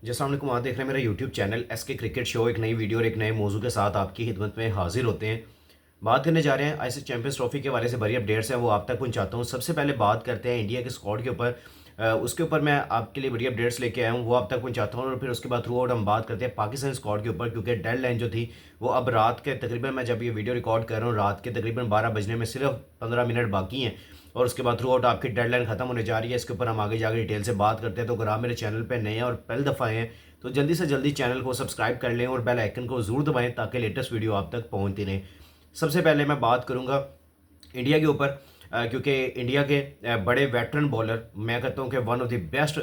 जैसा आप देख रहे हैं मेरा YouTube channel SK cricket show. एक नई वीडियो और एक नए मौजू के साथ आपकी खिदमत में हाजिर होते हैं। बात करने जा रहे हैं आईसीसी चैंपियंस ट्रॉफी के हवाले से बड़ी अपडेट्स हैं, वो आप तक पहुंचाता हूं। सबसे पहले बात करते हैं इंडिया के स्क्वाड के ऊपर। उसके ऊपर मैं आपके लिए बड़ी अपडेट्स लेके आया हूं, वो आप तक पहुंचाता हूं। और फिर उसके बाद थ्रू आउट हम बात करते हैं पाकिस्तान स्क्वाड के ऊपर, क्योंकि डेड लाइन जो थी वो अब रात के तकरीबन, मैं जब ये वीडियो रिकॉर्ड कर रहा हूँ रात के तकरीबन 12 बजने में सिर्फ 15 मिनट बाकी हैं। और उसके बाद थ्रू आउट आपकी डेडलाइन खत्म होने जा रही है। इसके ऊपर हम आगे जाकर डिटेल से बात करते हैं। तो अगर आप मेरे चैनल पर नए हैं और पहली दफ़ा आए हैं तो जल्दी से जल्दी चैनल को सब्सक्राइब कर लें और बेल आइकन को ज़रूर दबाएं ताकि लेटेस्ट वीडियो आप तक पहुंचती रहे। सबसे पहले मैं बात करूंगा इंडिया के ऊपर, क्योंकि इंडिया के बड़े वेटरन बॉलर, मैं कहता हूं कि वन ऑफ द बेस्ट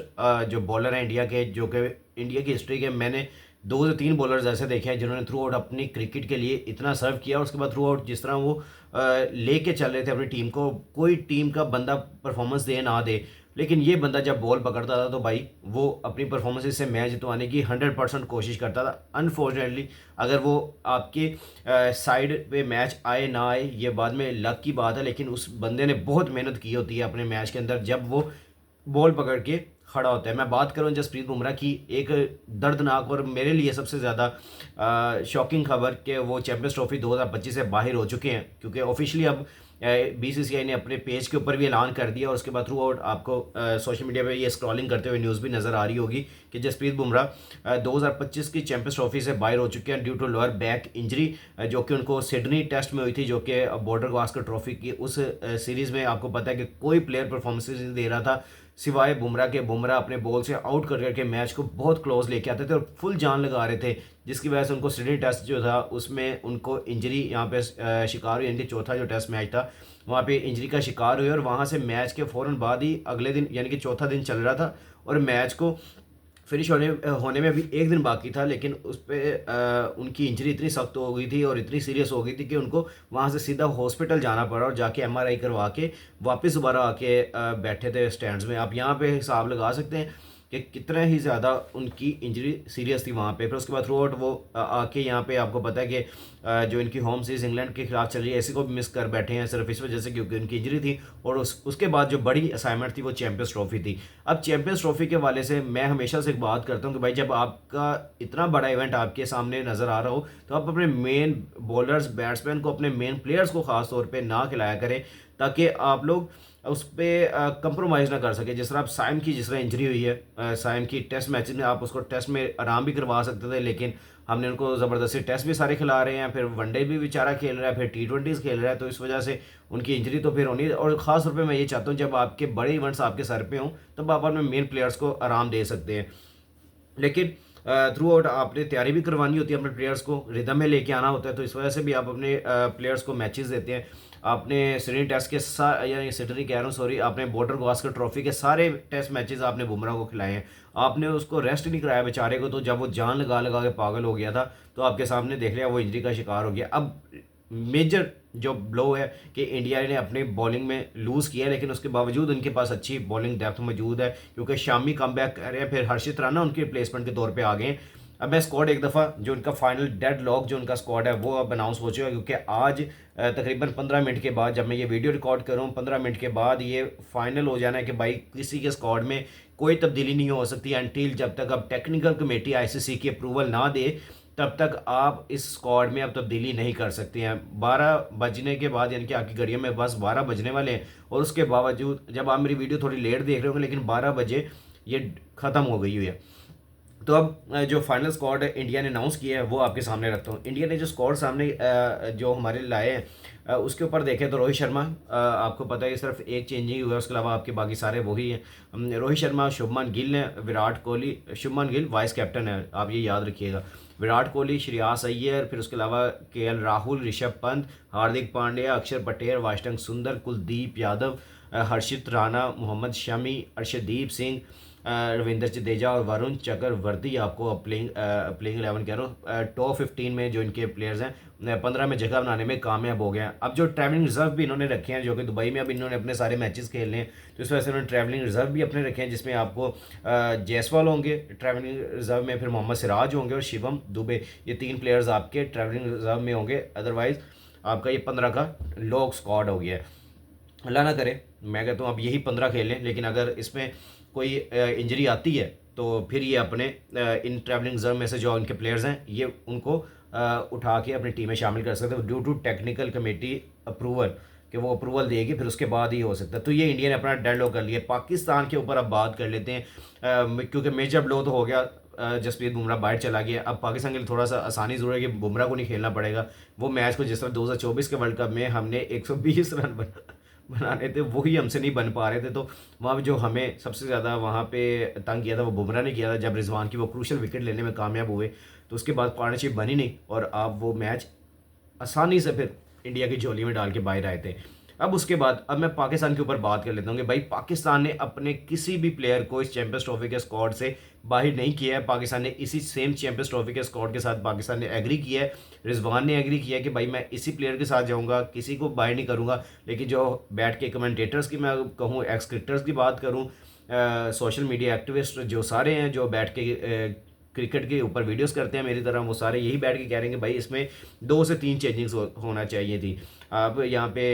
जो बॉलर हैं इंडिया के, जो कि इंडिया की हिस्ट्री के मैंने 2 से 3 बॉलर्स ऐसे देखे हैं जिन्होंने थ्रू आउट अपनी क्रिकेट के लिए इतना सर्व किया। और उसके बाद थ्रू आउट जिस तरह वो लेके चल रहे थे अपनी टीम को, कोई टीम का बंदा परफॉर्मेंस दे ना दे, लेकिन ये बंदा जब बॉल पकड़ता था तो भाई वो अपनी परफॉर्मेंस से मैच जितवाने की 100% कोशिश करता था। अनफॉर्चुनेटली अगर वो आपके साइड पे मैच आए ना आए ये बाद में लक की बात है, लेकिन उस बंदे ने बहुत मेहनत की होती है अपने मैच के अंदर जब वो बॉल पकड़ के खड़ा होता है। मैं बात करूं जसप्रीत बुमराह की, एक दर्दनाक और मेरे लिए सबसे ज़्यादा शॉकिंग खबर कि वो चैंपियंस ट्रॉफी 2025 से बाहर हो चुके हैं, क्योंकि ऑफिशियली अब बीसीसीआई ने अपने पेज के ऊपर भी ऐलान कर दिया। और उसके बाद थ्रू आउट आपको सोशल मीडिया पे ये स्क्रॉलिंग करते हुए न्यूज़ भी नज़र आ रही होगी कि जसप्रीत बुमराह 2025 की चैंपियंस ट्रॉफी से बाहर हो चुके हैं due to lower back injury, जो कि उनको सिडनी टेस्ट में हुई थी, जो कि बॉर्डर गावस्कर ट्रॉफी की उस सीरीज़ में आपको पता है कि कोई प्लेयर परफॉर्मेंस नहीं दे रहा था सिवाय बुमराह के। बुमराह अपने बॉल से आउट कर करके मैच को बहुत क्लोज लेके आते थे और फुल जान लगा रहे थे, जिसकी वजह से उनको सिडनी टेस्ट जो था उसमें उनको इंजरी यहाँ पे शिकार हुई। यानी कि चौथा जो टेस्ट मैच था वहाँ पे इंजरी का शिकार हुए और वहाँ से मैच के फ़ौरन बाद ही अगले दिन यानी कि चौथा दिन चल रहा था और मैच को फिनिश होने में भी एक दिन बाकी था, लेकिन उस पर उनकी इंजरी इतनी सख्त हो गई थी और इतनी सीरियस हो गई थी कि उनको वहाँ से सीधा हॉस्पिटल जाना पड़ा और जाके एमआरआई करवा के वापस दोबारा आके बैठे थे स्टैंड्स में। आप यहाँ पे हिसाब लगा सकते हैं कि कितना ही ज़्यादा उनकी इंजरी सीरियस थी वहाँ पे। फिर उसके बाद थ्रू आउट वो आके यहाँ पे आपको पता है कि जो इनकी होम सीरीज इंग्लैंड के खिलाफ चल रही है, इसी को भी मिस कर बैठे हैं सिर्फ इस वजह से क्योंकि उनकी इंजरी थी। और उसके बाद जो बड़ी असाइनमेंट थी वो चैंपियंस ट्रॉफी थी। अब चैंपियंस ट्रॉफी के वाले से मैं हमेशा से एक बात करता हूँ कि भाई जब आपका इतना बड़ा इवेंट आपके सामने नज़र आ रहा हो तो आप अपने मेन बॉलर्स बैट्समैन को, अपने मेन प्लेयर्स को खास तौर पर ना खिलाया करें ताकि आप लोग उस पर कंप्रोमाइज़ ना कर सके। जिस तरह आप साइम की जिस तरह इंजरी हुई है, साइम की टेस्ट मैच में आप उसको टेस्ट में आराम भी करवा सकते थे, लेकिन हमने उनको ज़बरदस्ती टेस्ट भी सारे खिला रहे हैं, फिर वनडे भी बेचारा खेल रहा है, फिर T20s खेल रहा है, तो इस वजह से उनकी इंजरी तो फिर होनी। और ख़ास तौर पे मैं ये चाहता हूँ जब आपके बड़े इवेंट्स आपके सर पे हों तब आप अपने मेन प्लेयर्स को आराम दे सकते हैं, लेकिन थ्रू आउट आपने तैयारी भी करवानी होती है, अपने प्लेयर्स को रिदम में लेके आना होता है। तो इस वजह से भी आप अपने प्लेयर्स को मैचेस देते हैं। आपने सिडनी टेस्ट के यानी सिडनी कह रहा हूँ सॉरी, आपने बॉर्डर गावस्कर ट्रॉफी के सारे टेस्ट मैचेस आपने बुमराह को खिलाए हैं, आपने उसको रेस्ट नहीं कराया बेचारे को। तो जब वो जान लगा लगा के पागल हो गया था तो आपके सामने देख लिया वो इंजरी का शिकार हो गया। अब मेजर जो ब्लो है कि इंडिया ने अपनी बॉलिंग में लूज़ किया है, लेकिन उसके बावजूद उनके पास अच्छी बॉलिंग डेप्थ मौजूद है, क्योंकि शामी कम बैक कर रहे हैं, फिर हर्षित राणा उनके रिप्लेसमेंट के तौर पे आ गए हैं। अब मैं स्क्वाड एक दफ़ा जो उनका फाइनल डेड लॉक जो उनका स्क्वाड है वो अब अनाउंस हो चुका है, क्योंकि आज तकरीबन 15 मिनट के बाद जब मैं ये वीडियो रिकॉर्ड करूँ 15 मिनट के बाद ये फाइनल हो जाना है कि भाई किसी के स्क्वाड में कोई तब्दीली नहीं हो सकती अनटिल जब तक अब टेक्निकल कमेटी आईसीसी की अप्रूवल ना दे, तब तक आप इस स्क्वाड में अब तब्दीली नहीं कर सकते हैं। 12 बजने के बाद यानी कि आपकी घड़ियों में बस 12 बजने वाले हैं और उसके बावजूद जब आप मेरी वीडियो थोड़ी लेट देख रहे होंगे, लेकिन 12 बजे ये ख़त्म हो गई हुई है। तो अब जो फाइनल स्क्वाड इंडिया ने अनाउंस किया है वो आपके सामने रखता हूँ। इंडिया ने जो स्क्वाड सामने जो हमारे लाए हैं उसके ऊपर देखें तो रोहित शर्मा, आपको पता है सिर्फ एक चेंजिंग हुआ है, उसके अलावा आपके बाकी सारे वही हैं। रोहित शर्मा, शुभमन गिल ने, विराट कोहली, शुभमन गिल वाइस कैप्टन है, आप ये याद रखिएगा, विराट कोहली, श्रेयस अय्यर, फिर उसके अलावा केएल राहुल, ऋषभ पंत, हार्दिक पांड्या, अक्षर पटेल, वाशिंगटन सुंदर, कुलदीप यादव, हर्षित राणा, मोहम्मद शमी, अर्शदीप सिंह, रविंद्र जडेजा और वरुण चक्रवर्ती आपको प्लेइंग 11 कह रहा हूँ। टॉप 15 में जो इनके प्लेयर्स हैं 15 में जगह बनाने में कामयाब हो गए हैं। अब जो ट्रैवलिंग रिजर्व भी इन्होंने रखे हैं, जो कि दुबई में अब इन्होंने अपने सारे मैचेस खेलने हैं, तो इस वजह से उन्होंने ट्रैवलिंग रिजर्व भी अपने रखे हैं, जिसमें आपको जायसवाल होंगे ट्रैवलिंग रिजर्व में, फिर मोहम्मद सिराज होंगे और शिवम दुबे, ये 3 प्लेयर्स आपके ट्रैवलिंग रिजर्व में होंगे। अदरवाइज आपका ये 15 का लॉक स्क्वाड हो गया है। अल्लाह ना करे, मैं कहता हूँ अब यही 15 खेलें, लेकिन अगर इसमें कोई इंजरी आती है तो फिर ये अपने इन ट्रैवलिंग रिजर्व में से जो इनके प्लेयर्स हैं ये उनको उठा के अपनी टीम में शामिल कर सकते हैं due to technical committee approval, कि वो अप्रूवल देगी फिर उसके बाद ही हो सकता है। तो ये इंडिया ने अपना डेडलॉक कर लिया। पाकिस्तान के ऊपर अब बात कर लेते हैं, क्योंकि मेजर ब्लो तो हो गया, जसप्रीत बुमराह बाहर चला गया। अब पाकिस्तान के लिए थोड़ा सा आसानी ज़रूर है कि बुमराह को नहीं खेलना पड़ेगा। वो मैच को जिस तरह 2024 के वर्ल्ड कप में हमने 120 रन बनाने थे वही हमसे नहीं बन पा रहे थे, तो वहाँ पे जो हमें सबसे ज़्यादा वहाँ पे तंग किया था वो बुमराह ने किया था। जब रिजवान की वो क्रूशल विकेट लेने में कामयाब हुए तो उसके बाद पार्टनरशिप बनी नहीं और आप वो मैच आसानी से फिर इंडिया की झोली में डाल के बाहर आए थे। अब उसके बाद अब मैं पाकिस्तान के ऊपर बात कर लेता हूँ कि भाई पाकिस्तान ने अपने किसी भी प्लेयर को इस चैंपियंस ट्रॉफी के स्क्वाड से बाहर नहीं किया है। पाकिस्तान ने इसी सेम चैंपियंस ट्रॉफी के स्क्वाड के साथ पाकिस्तान ने एग्री किया है, रिजवान ने एग्री किया है कि भाई मैं इसी प्लेयर के साथ जाऊँगा, किसी को बाहर नहीं करूँगा। लेकिन जो बैठ के कमेंटेटर्स की मैं कहूँ, एक्स क्रिकेटर्स की बात करूँ, सोशल मीडिया एक्टिविस्ट जो सारे हैं जो बैठ के क्रिकेट के ऊपर वीडियोस करते हैं मेरी तरह, वो सारे यही बैठ के कह रहे हैं कि भाई इसमें 2 से 3 चेंजिंग्स होना चाहिए थी। आप यहाँ पे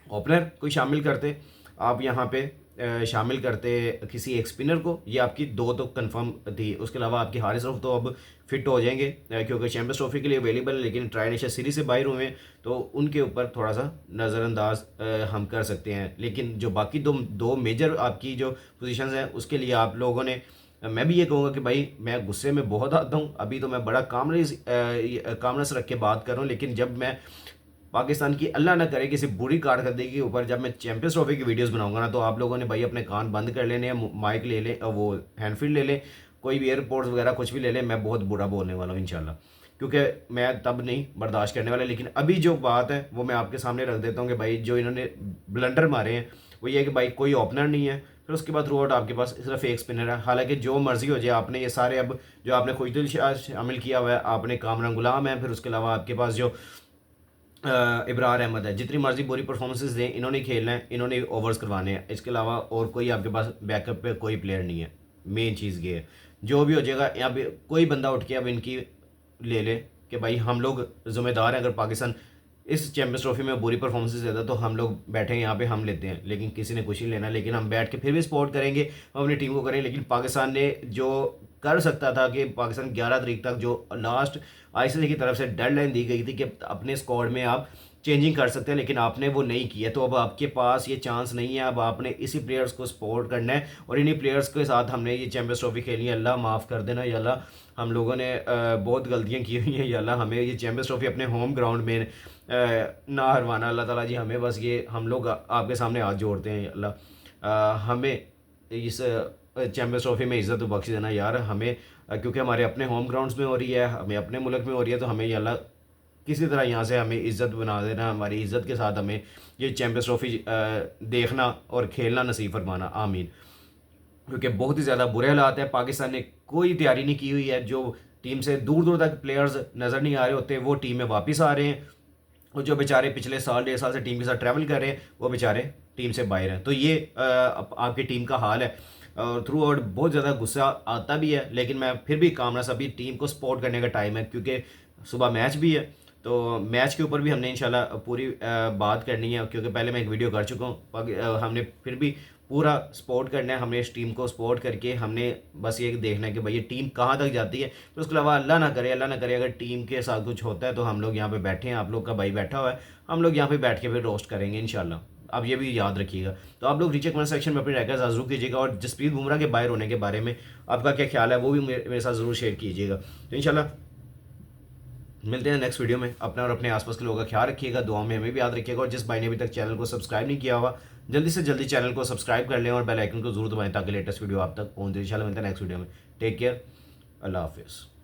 ओपनर कोई शामिल करते, आप यहाँ पे शामिल करते किसी एक स्पिनर को, ये आपकी 2 तो कंफर्म थी। उसके अलावा आपकी हारिस रऊफ तो अब फिट हो जाएंगे क्योंकि चैंपियंस ट्रॉफी के लिए अवेलेबल है, लेकिन ट्राई नेशन सीरीज से बाहर हुए हैं तो उनके ऊपर थोड़ा सा नज़रअंदाज हम कर सकते हैं। लेकिन जो बाकी दो मेजर आपकी जो पोजीशंस हैं उसके लिए आप लोगों ने, मैं भी ये कहूँगा कि भाई मैं गुस्से में बहुत आता हूँ। अभी तो मैं बड़ा कामनेस रख के बात कर रहा हूँ, लेकिन जब मैं पाकिस्तान की अल्लाह ना करे किसी बुरी कारकर्दगी के ऊपर जब मैं चैंपियंस ट्रॉफी की वीडियोस बनाऊंगा ना, तो आप लोगों ने भाई अपने कान बंद कर लेने हैं, माइक ले लें, वो हैंडफ्री ले लें, कोई भी एयरपोर्ट्स वगैरह कुछ भी ले लें। मैं बहुत बुरा बोलने वाला हूँ इंशाल्लाह, क्योंकि मैं तब नहीं बर्दाश्त करने वाला। लेकिन अभी जो बात है वो मैं आपके सामने रख देता हूँ कि भाई जो इन्होंने ब्लंडर मारे हैं वो ये है कि भाई कोई ओपनर नहीं है, फिर उसके बाद थ्रू आउट आपके पास सिर्फ एक स्पिनर है। हालांकि जो मर्जी हो जाए, आपने ये सारे अब जो आपने खुशदिल शामिल किया हुआ है, आपने कामरान गुलाम है, फिर उसके अलावा आपके पास जो इब्रार अहमद है, जितनी मर्जी बुरी परफॉर्मेंसेस दें, इन्होंने खेलना है, इन्होंने ओवर्स करवाने हैं। इसके अलावा और कोई आपके पास बैकअप पे कोई प्लेयर नहीं है। मेन चीज़ ये है, जो भी हो जाएगा यहाँ पे कोई बंदा उठ के अब इनकी ले ले कि भाई हम लोग जिम्मेदार हैं। अगर पाकिस्तान इस चैंपियंस ट्रॉफी में बुरी परफॉर्मेंसेस देता तो हम लोग बैठे हैं यहाँ पे, हम लेते हैं, लेकिन किसी ने कुछ नहीं लेना। लेकिन हम बैठ के फिर भी सपोर्ट करेंगे, हम अपनी टीम को करेंगे। लेकिन पाकिस्तान ने जो कर सकता था कि पाकिस्तान 11 तारीख तक जो लास्ट आईसीसी की तरफ से डेडलाइन दी गई थी कि अपने स्क्वाड में आप चेंजिंग कर सकते हैं, लेकिन आपने वो नहीं किया। तो अब आपके पास ये चांस नहीं है, अब आपने इसी प्लेयर्स को सपोर्ट करना है और इन्हीं प्लेयर्स के साथ हमने ये चैंपियंस ट्रॉफी खेलनी है। अल्लाह माफ़ कर देना या अल्लाह, हम लोगों ने बहुत गलतियां की हुई हैं या अल्लाह, हमें ये चैंपियंस ट्रॉफी अपने होम ग्राउंड में ना हरवाना। अल्लाह ताला जी हमें बस ये, हम लोग आपके सामने हाथ जोड़ते हैं अल्लाह, हमें इस चैंपियंस ट्रॉफी में इज़्ज़त बख्श देना यार हमें, क्योंकि हमारे अपने होम ग्राउंड्स में हो रही है, हमें अपने मुल्क में हो रही है, तो हमें ये अल्लाह किसी तरह यहाँ से हमें इज़्ज़त बना देना, हमारी इज़्ज़त के साथ हमें ये चैंपियंस ट्रॉफी देखना और खेलना नसीब फरमाना, आमीन। क्योंकि बहुत ही ज़्यादा बुरे हालात है, पाकिस्तान ने कोई तैयारी नहीं की हुई है। जो टीम से दूर दूर तक प्लेयर्स नज़र नहीं आ रहे होते वो टीम में वापस आ रहे हैं, और जो बेचारे पिछले साल 1.5 साल से टीम के साथ ट्रैवल कर रहे हैं वो बेचारे टीम से बाहर हैं। तो ये आपकी टीम का हाल है। और थ्रू आउट बहुत ज़्यादा गुस्सा आता भी है, लेकिन मैं फिर भी कामना सभी टीम को सपोर्ट करने का टाइम है, क्योंकि सुबह मैच भी है। तो मैच के ऊपर भी हमने इंशाल्लाह पूरी बात करनी है, क्योंकि पहले मैं एक वीडियो कर चुका हूँ। हमने फिर भी पूरा सपोर्ट करना है, हमने इस टीम को सपोर्ट करके हमने बस ये देखना है कि भाई ये टीम कहाँ तक जाती है। फिर उसके अलावा अल्लाह ना करे अगर टीम के साथ कुछ होता है तो हम लोग यहाँ पे बैठे हैं, आप लोग का भाई बैठा हुआ है, हम लोग यहाँ पे बैठ के फिर रोस्ट करेंगे इंशाल्लाह। अब ये भी याद रखिएगा। तो आप लोग नीचे कमेंट सेक्शन में अपनी राय ज़रूर कीजिएगा, और जसप्रीत बुमराह के बाहर होने के बारे में आपका क्या ख्याल है वो भी मेरे साथ ज़रूर शेयर कीजिएगा। तो इंशाल्लाह मिलते हैं नेक्स्ट वीडियो में। अपना और अपने आसपास के लोगों का ख्याल रखिएगा, दुआ में हमें भी याद रखिएगा। और जिस भाई ने अभी तक चैनल को सब्सक्राइब नहीं किया हुआ, जल्दी से जल्दी चैनल को सब्सक्राइब कर लें और बेल आइकन को जरूर दबाएं ताकि लेटेस्ट वीडियो आप तक पहुंचे। इंशाल्लाह मिलते हैं नेक्स्ट वीडियो में। टेक केयर, अल्लाह हाफिज़।